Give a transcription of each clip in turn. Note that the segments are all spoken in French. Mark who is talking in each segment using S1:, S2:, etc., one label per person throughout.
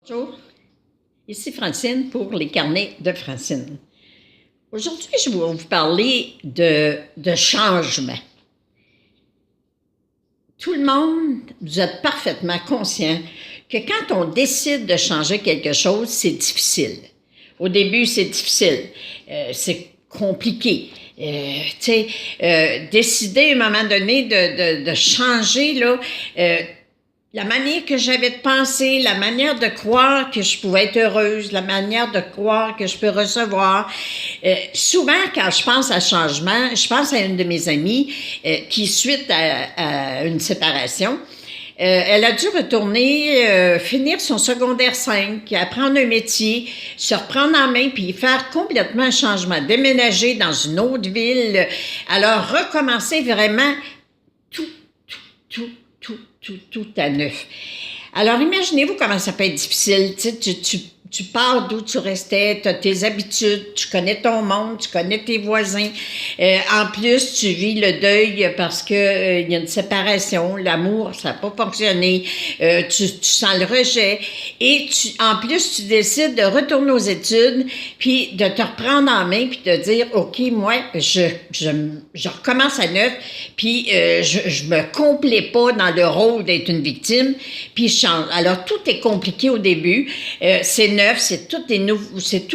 S1: Bonjour, ici Francine pour les carnets de Francine. Aujourd'hui, je vais vous parler de changement. Tout le monde, vous êtes parfaitement conscient que quand on décide de changer quelque chose, c'est difficile. Au début, c'est difficile, c'est compliqué. Décider à un moment donné de changer, là, la manière que j'avais de penser, la manière de croire que je pouvais être heureuse, la manière de croire que je peux recevoir. Souvent, quand je pense à changement, je pense à une de mes amies qui, suite à une séparation, elle a dû retourner, finir son secondaire 5, apprendre un métier, se reprendre en main, puis faire complètement un changement, déménager dans une autre ville, alors recommencer vraiment tout à neuf. Alors, imaginez-vous comment ça peut être difficile. Tu pars d'où tu restais, tu as tes habitudes, tu connais ton monde, tu connais tes voisins. En plus, tu vis le deuil parce que il y a une séparation, l'amour, ça n'a pas fonctionné, tu sens le rejet. Et en plus, tu décides de retourner aux études, puis de te reprendre en main, puis de dire, OK, moi, je recommence à neuf, puis je me complais pas dans le rôle d'être une victime, puis je change. Alors, tout est compliqué au début, c'est neuf, c'est tous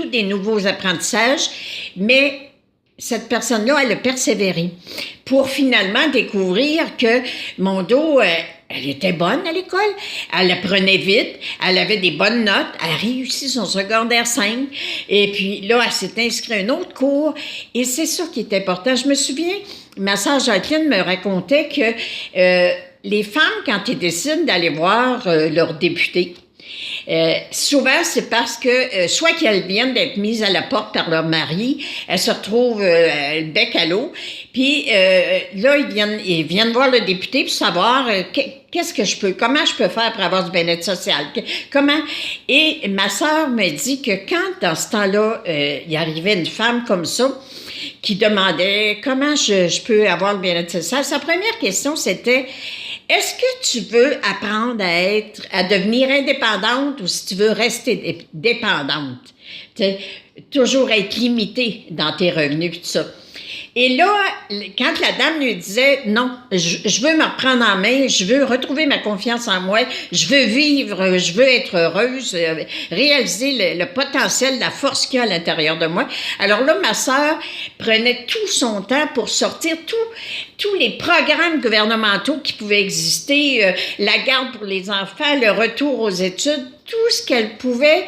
S1: des nouveaux apprentissages, mais cette personne-là, elle a persévéré pour finalement découvrir que mon dos, elle était bonne à l'école, elle apprenait vite, elle avait des bonnes notes, elle a réussi son secondaire 5, et puis là, elle s'est inscrite à un autre cours, et c'est ça qui est important. Je me souviens, ma sœur Jacqueline me racontait que les femmes, quand elles décident d'aller voir leur député, souvent, c'est parce que soit qu'elles viennent d'être mises à la porte par leur mari, elles se retrouvent le bec à l'eau, puis là, ils viennent voir le député pour savoir qu'est-ce que comment je peux faire pour avoir du bien-être social, comment. Et ma sœur me dit que quand, dans ce temps-là, il arrivait une femme comme ça, qui demandait comment je peux avoir le bien-être social, sa première question, c'était: est-ce que tu veux apprendre à devenir indépendante ou si tu veux rester dépendante? T'sais, toujours être limitée dans tes revenus et tout ça. Et là, quand la dame lui disait, non, je veux me reprendre en main, je veux retrouver ma confiance en moi, je veux vivre, je veux être heureuse, réaliser le potentiel, la force qu'il y a à l'intérieur de moi. Alors là, ma sœur prenait tout son temps pour sortir tous les programmes gouvernementaux qui pouvaient exister, la garde pour les enfants, le retour aux études, tout ce qu'elle pouvait,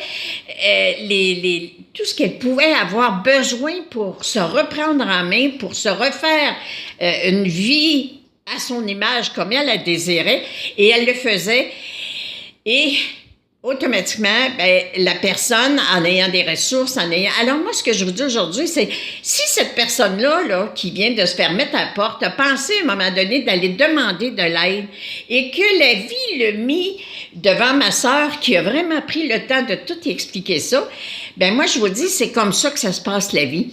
S1: tout ce qu'elle pouvait avoir besoin pour se reprendre en main, pour se refaire une vie à son image comme elle la désirait, et elle le faisait. Et automatiquement, la personne, en ayant des ressources, Alors moi, ce que je vous dis aujourd'hui, c'est si cette personne-là, qui vient de se faire mettre à la porte, a pensé à un moment donné d'aller demander de l'aide et que la vie l'a mis devant ma sœur, qui a vraiment pris le temps de tout expliquer ça, moi, je vous dis, c'est comme ça que ça se passe, la vie.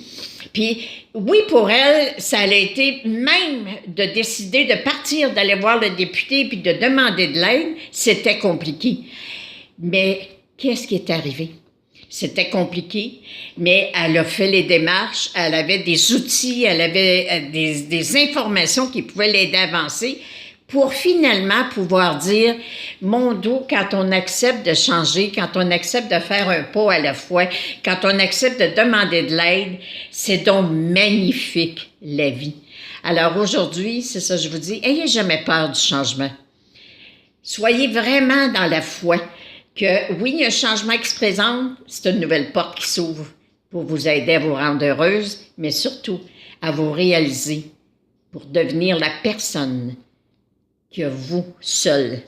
S1: Puis, oui, pour elle, ça a été même de décider de partir, d'aller voir le député puis de demander de l'aide, c'était compliqué. Mais qu'est-ce qui est arrivé? C'était compliqué, mais elle a fait les démarches, elle avait des outils, elle avait des informations qui pouvaient l'aider à avancer pour finalement pouvoir dire, mon dos, quand on accepte de changer, quand on accepte de faire un pas à la fois, quand on accepte de demander de l'aide, c'est donc magnifique, la vie. Alors aujourd'hui, c'est ça, je vous dis, ayez jamais peur du changement. Soyez vraiment dans la foi que oui, il y a un changement qui se présente, c'est une nouvelle porte qui s'ouvre pour vous aider à vous rendre heureuse, mais surtout à vous réaliser pour devenir la personne que vous, seul,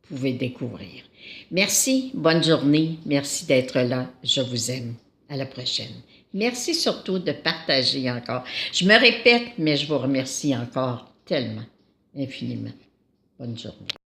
S1: pouvez découvrir. Merci, bonne journée, merci d'être là, je vous aime. À la prochaine. Merci surtout de partager encore. Je me répète, mais je vous remercie encore tellement, infiniment. Bonne journée.